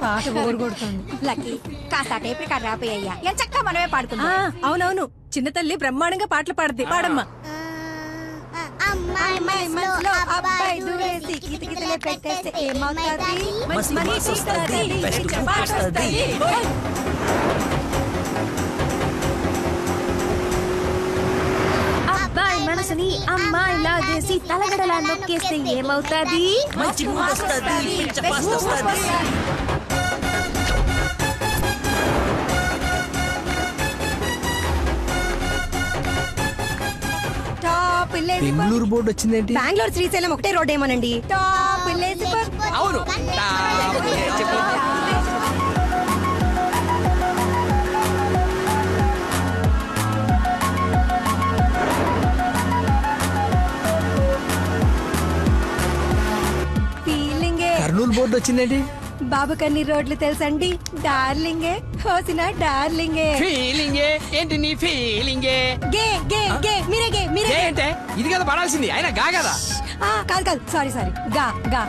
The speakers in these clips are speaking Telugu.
పాట బోరు కొడుతుంది. లక్కీ కాస్త టేప్ రికార్డ్ రాపోయ్యా ఎంత చక్కగా మనమే పాడుకుందాం. అవునవును, చిన్న తల్లి బ్రహ్మాండంగా పాటలు పాడుద్ది. పాడమ్మా. అమ్మాయి మనసులో అబ్బాయి దూరేసి కితకితలే పెట్టేస్తే ఏమవుతాది? మంచి మనసు వస్తది, బెస్ట్ పాట వస్తది. అబ్బాయి మనసుని అమ్మాయి లాగేసి తలగడలా నొక్కేస్తే ఏమవుతాది? మంచి మూడ్ వస్తది, పిచ్చ పాస్ట్ వస్తది. టాప్ విలేజ్ బెంగళూరు బోర్డు వచ్చిందేంటి? బెంగళూరు శ్రీశైలం ఒకటే రోడ్ ఏమోనండి. టాప్ విలేజ్ అవును. ఫీలింగే. కర్నూలు బోర్డు వచ్చిందేంటి? బాబు కన్ని రోడ్లు తెలుసండి. డార్లింగే హోసిన డార్లింగే. ఫీలింగే ఏంటి నీ ఫీలింగే? గే గే గే మీరే గే మీరే. ఏంటే ఇది కదా పడాల్సింది, ఆయన గా కదా. కాదు కాదు సారీ సారీ గా గా.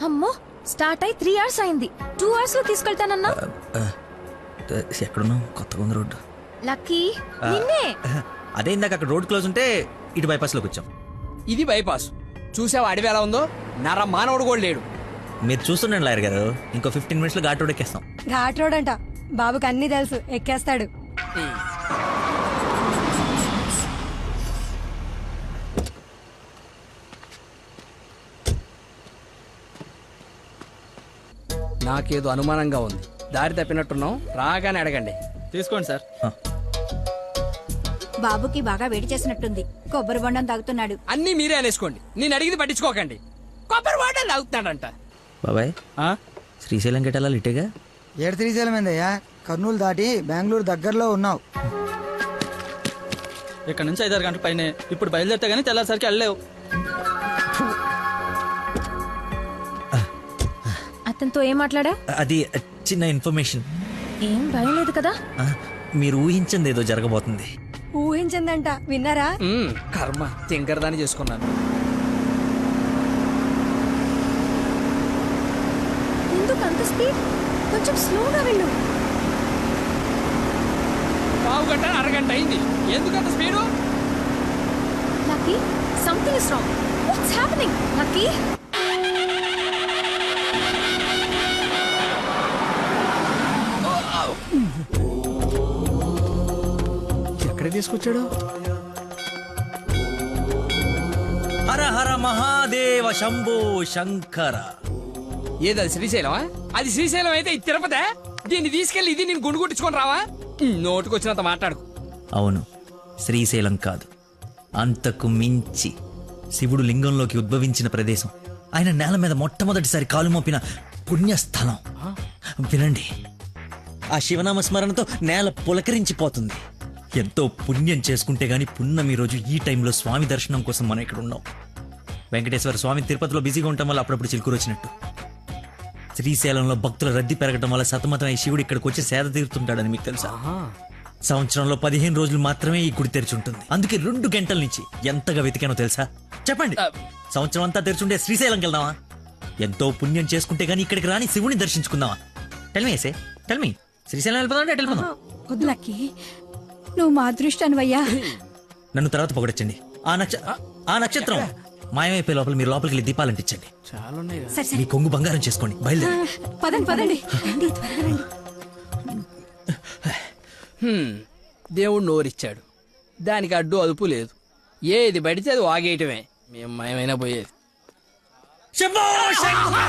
అమ్మో, స్టార్ట్ అయి 3 hours అయింది. 2 hours లో తీసుకెళ్తానన్నా. ఎక్కడున్నావు? కొత్తగా ఉంది రోడ్డు. లక్కీ నిన్నే. అదే ఇందాక అక్కడ రోడ్ క్లోజ్ ఉంటే ఇటు బైపాస్ లోకి వచ్చాం. ఇది బైపాస్. చూసావా అడవి ఎలా ఉందో? నర మానవుడు కూడా లేడు. మీరు చూస్తుండండి లాయర్ గారు, ఇంకో 15 minutes లో ఘాట్ రోడ్ ఎక్కేస్తాం. ఘాట్ రోడ్ అంట. బాబుకి అన్ని తెలుసు, ఎక్కేస్తాడు. నాకేదో అనుమానంగా ఉంది. దారి తప్పినట్టున్నాం, రాగానే అడగండి. తీసుకోండి సార్. బాబుకి బాగా వేడి చేసినట్టుంది. కొబ్బరి బొండం తాగుతున్నాడు. అన్నీ మీరే అనేసుకోండి, నేను అడిగింది పట్టించుకోకండి. కొబ్బరి వాటర్ తాగుతున్నాడంట. బాబాయ్, శ్రీశైలం గెటాల ఇటేగా? ఏడు శ్రీశైలం ఏందయ్యా? కర్నూలు దాటి బెంగళూరు దగ్గరలో ఉన్నావు. ఇక్కడ నుంచి 5-6 గంటల పైనే. ఇప్పుడు బయలుదేరితే గానీ తెల్లారిసరికి వెళ్ళలేవు. అతనితో ఏం మాట్లాడా? అది చిన్న ఇన్ఫర్మేషన్. ఏం భయం లేదు కదా? మీరు ఊహించింది ఏదో జరగబోతుంది. ఊహించిందంట, విన్నారా? కర్మ, తింకరదాన్ని చేసుకున్నాను. ఎందుకు అంత స్పీడ్? కొంచెం స్లోగా వెళ్ళు. పావు గంట అరగంట అయింది, ఎందుకంత speed? Lucky, something is wrong. What's happening? Lucky, ఎక్కడ తీసుకొచ్చాడు? హర హర మహాదేవ శంభో శంకర. ఏది శ్రీశైలమా? అది శ్రీశైలం అయితే ఇది తిరుపతే. దీన్ని తీసుకెళ్లి ఇది నేను గుండు కొట్టించుకొని రావా? నోటుకొచ్చినంత మాట్లాడు. అవును, శ్రీశైలం కాదు, అంతకు మించి శివుడు లింగంలోకి ఉద్భవించిన ప్రదేశం, ఆయన నేల మీద మొట్టమొదటిసారి కాలు మోపిన పుణ్యస్థలం. వినండి, ఆ శివనామ స్మరణతో నేల పులకరించిపోతుంది. ఎంతో పుణ్యం చేసుకుంటే గాని పున్నమి రోజు ఈ టైంలో స్వామి దర్శనం కోసం మనం ఇక్కడ ఉన్నాం. వెంకటేశ్వర స్వామి తిరుపతిలో బిజీగా ఉండటం వల్ల అప్పుడప్పుడు చిలుకూరు వచ్చినట్టు. శ్రీశైలంలో భక్తుల రద్దీ పెరగడం వల్ల సతమతం ఈ శివుడు ఇక్కడికి వచ్చి సేద తీరుతుంటాడని మీకు తెలుసా? సంవత్సరంలో 15 రోజులు మాత్రమే ఈ గుడి తెరిచి ఉంటుంది. అందుకే 2 గంటల నుంచి ఎంతగా వెతికానో తెలుసా? చెప్పండి, సంవత్సరం అంతా తెరిచుంటే శ్రీశైలంకి వెళ్దామా? ఎంతో పుణ్యం చేసుకుంటే గానీ ఇక్కడికి రాని శివుని దర్శించుకుందామా? టెల్మీ శ్రీశైలం వెళ్ళిపోదాం. వద్దులకి, నువ్వు మా అదృష్టానివయ్యా. నన్ను తర్వాత పొగడొచ్చండి. ఆ నక్షత్రం మాయమైపోయే లోపల మీరు లోపలికి వెళ్ళి దీపాలు అంటించండి. మీ కొంగు బంగారం చేసుకోండి. బయలుదేరి పదండి పదండి. దేవుడు నోరిచ్చాడు, దానికి అడ్డు అదుపు లేదు. ఏది పడితే అది వాగేయటమే. మేము మయమైనా పోయేది. శంభో శంకర.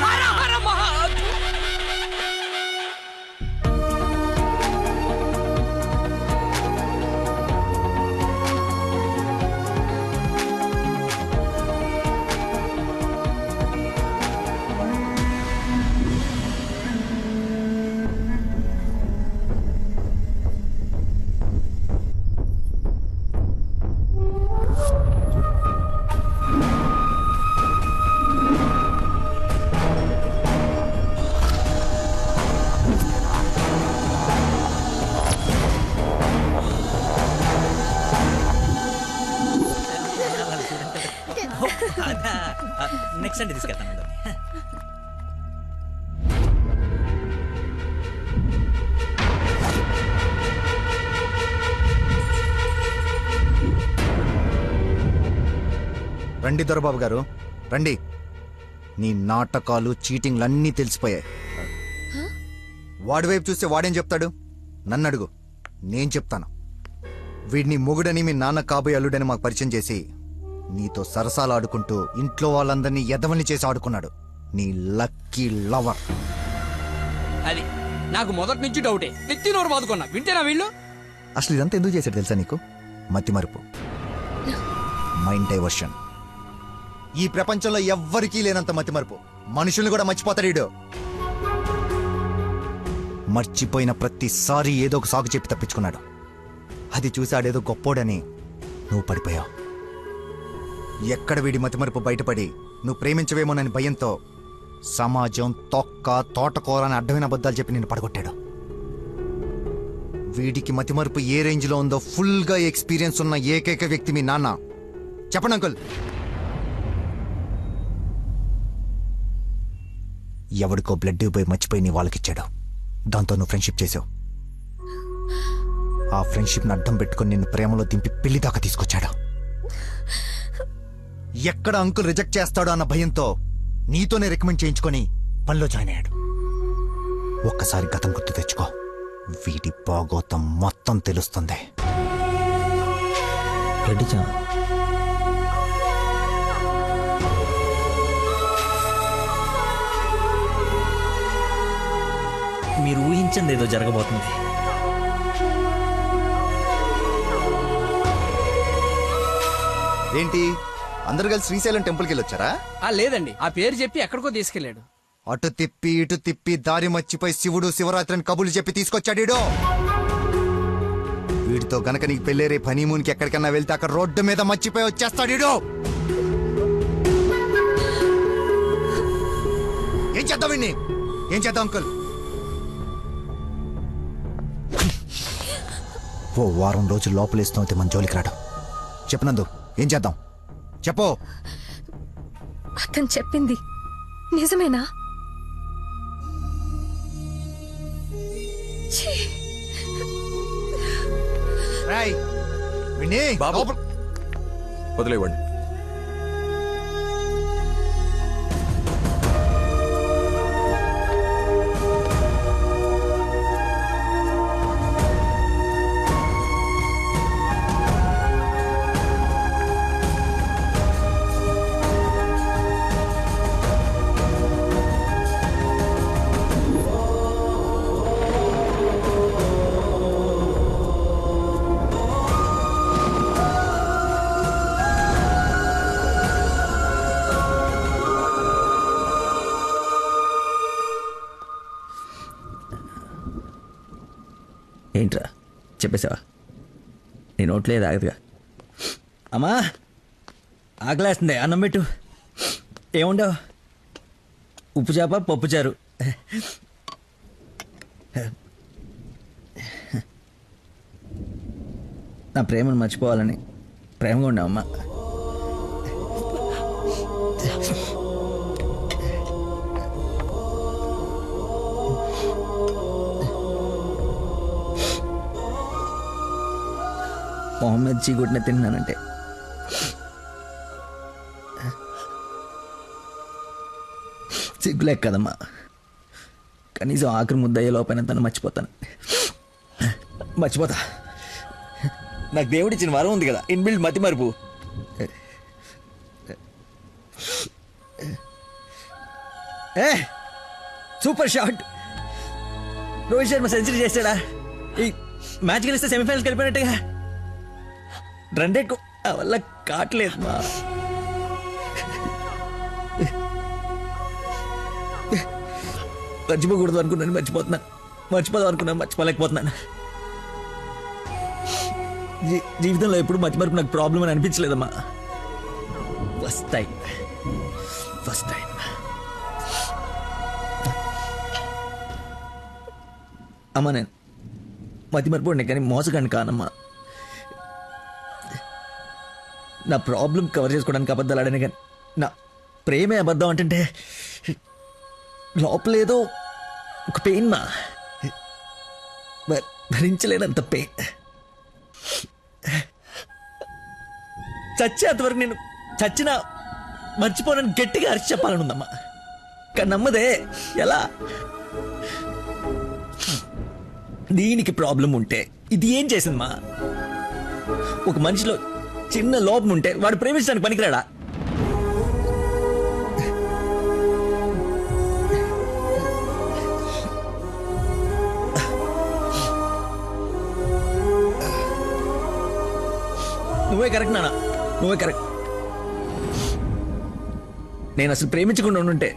రండి దొరబాబు గారు రండి. నీ నాటకాలు చీటింగ్లు అన్నీ తెలిసిపోయాయి. వాడి వైపు చూస్తే వాడేం చెప్తాడు? నన్ను అడుగు, నేను చెప్తాను. వీడిని మొగుడని మీ నాన్న కాబోయే అల్లుడని మాకు పరిచయం చేసి నీతో సరసాలు ఆడుకుంటూ ఇంట్లో వాళ్ళందరినీ ఎదవల్ని చేసి ఆడుకున్నాడు నీ లక్కీ లవర్. అది నాకు మొదటి నుంచి డౌటే. నెత్తి నోరు బాదుకున్నా వింటేనా వీళ్ళు? అసలు ఇదంతా ఎందుకు చేశాడు తెలుసా నీకు? మతిమరుపు, మైండ్ డైవర్షన్. ఈ ప్రపంచంలో ఎవ్వరికీ లేనంత మతిమరుపు. మనుషుల్ని కూడా మర్చిపోతాడు వీడు. మర్చిపోయిన ప్రతిసారి ఏదో ఒక సాకు చెప్పి తప్పించుకున్నాడు. అది చూసి ఆడేదో గొప్పోడని నువ్వు పడిపోయావు. ఎక్కడ వీడి మతిమరుపు బయటపడి నువ్వు ప్రేమించవేమోనని భయంతో సమాజం తొక్క తోటకూర అని అడ్డమైన అబద్ధాలు చెప్పి నిన్ను పడగొట్టాడు. వీడికి మతిమరుపు ఏ రేంజ్లో ఉందో ఫుల్గా ఎక్స్పీరియన్స్ ఉన్న ఏకైక వ్యక్తి మీ నాన్న. చెప్పండి అంకుల్. ఎవడికో బ్లడ్ పోయి మర్చిపోయి నీ వాళ్ళకిచ్చాడు. దాంతో నువ్వు ఫ్రెండ్షిప్ చేసావు. ఆ ఫ్రెండ్షిప్ని అడ్డం పెట్టుకుని నిన్ను ప్రేమలో దింపి పెళ్లి దాకా తీసుకొచ్చాడు. ఎక్కడ అంకుల్ రిజెక్ట్ చేస్తాడో అన్న భయంతో నీతోనే రికమెండ్ చేయించుకొని పనిలో జాయిన్ అయ్యాడు. ఒక్కసారి గతం గుర్తు తెచ్చుకో, వీడి బాగోతం మొత్తం తెలుస్తుంది. మీరు ఊహించింది ఏదో జరగబోతుంది. ఏంటి అందరు కలిసి శ్రీశైలం టెంపుల్కి వెళ్ళొచ్చారా? లేదండి, ఆ పేరు చెప్పి ఎక్కడికో తీసుకెళ్లాడు. అటు తిప్పి ఇటు తిప్పి దారి మర్చిపోయి శివుడు శివరాత్రిని కబులు చెప్పి తీసుకొచ్చాడు వీడు. వీడితో గనక నీకు పెళ్ళేరే హనీమూన్కి ఎక్కడికన్నా వెళ్తే అక్కడ రోడ్డు మీద మర్చిపోయి వచ్చేస్తాడు వీడు. ఏం చేద్దాం వీడిని? ఏం చేద్దాం అంకుల్? ఓ వారం రోజులు లోపలేస్తాం మన జోలికి రాడు. చెప్పనందు ఏం చేద్దాం చెప్పు. అతను చెప్పింది నిజమేనా? రాయ్ విని వదిలేవండి. ఏంట్రా చెప్పేసావా? నీ నోట్లే ఆగదుగా. అమ్మా ఆకలేస్తుంది, అన్నం పెట్టు. ఏముండవు? ఉప్పు చేప పప్పు చారు. నా ప్రేమను మర్చిపోవాలని ప్రేమగా ఉండవు అమ్మా. మొహమ్మద్ చీగుడ్ని తిన్నానంటే సిగ్గులేక కదమ్మా. కనీసం ఆఖరి ముద్దయ్యే లోపైన తను మర్చిపోతాను. మర్చిపోతా. నాకు దేవుడిచ్చిన వరం ఉంది కదా, ఇన్బిల్డ్ మతి మరుపు. Super shot. Rohit Sharma century చేశాడా? ఈ మ్యాచ్ గెలిస్తే సెమీఫైనల్కి వెళ్ళిపోయినట్టుగా. రన్ రేట్ వల్ల కావట్లేదు మా. మర్చిపోకూడదు అనుకున్నాను, మర్చిపోతున్నాను. మర్చిపోదాం అనుకున్నాను, మర్చిపోలేకపోతున్నాను. జీవితంలో ఎప్పుడు మర్చిమరుపు నాకు ప్రాబ్లం అని అనిపించలేదమ్మా. ఫస్ట్ టైం అమ్మా. నేను మతిమరుపు ఉండే కానీ మోసగాన్ని కానమ్మా. నా ప్రాబ్లం కవర్ చేసుకోవడానికి అబద్ధాలు ఆడాను కానీ నా ప్రేమే అబద్ధం అంటే లోపలేదో ఒక పెయిన్ మా, భరించలేనంత పెయిన్. చచ్చేంతవరకు నేను చచ్చినా మర్చిపోనని గట్టిగా అరిచి చెప్పాలనుందమ్మా, కానీ నమ్మదే. ఎలా? దీనికి ప్రాబ్లం ఉంటే ఇది ఏం చేసిందమ్మా? ఒక మనిషిలో చిన్న లోపం ఉంటే వాడు ప్రేమించడానికి పనికిరాడా? నువ్వే కరెక్ట్ నాన్న, నువ్వే కరెక్ట్. నేను అసలు ప్రేమించకుండా ఉండుంటే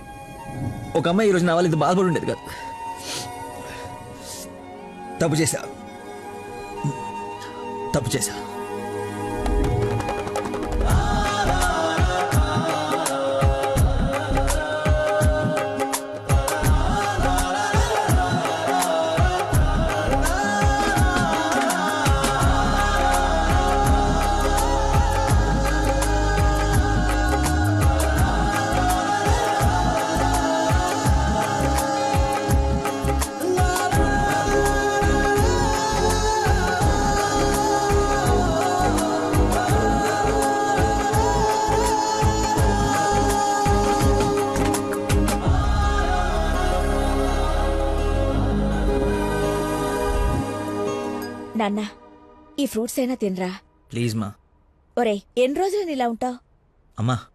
ఒక అమ్మాయి ఈరోజు నా వాళ్ళు ఇది బాధపడి ఉండేది కాదు. తప్పు చేశా, తప్పు చేశా. నాన్న, ఈ ఫ్రూట్స్ అయినా తినరా. ప్లీజ్ మా. ఒరేయ్, ఎన్ని రోజులు ఇలా ఉంటావు? అమ్మా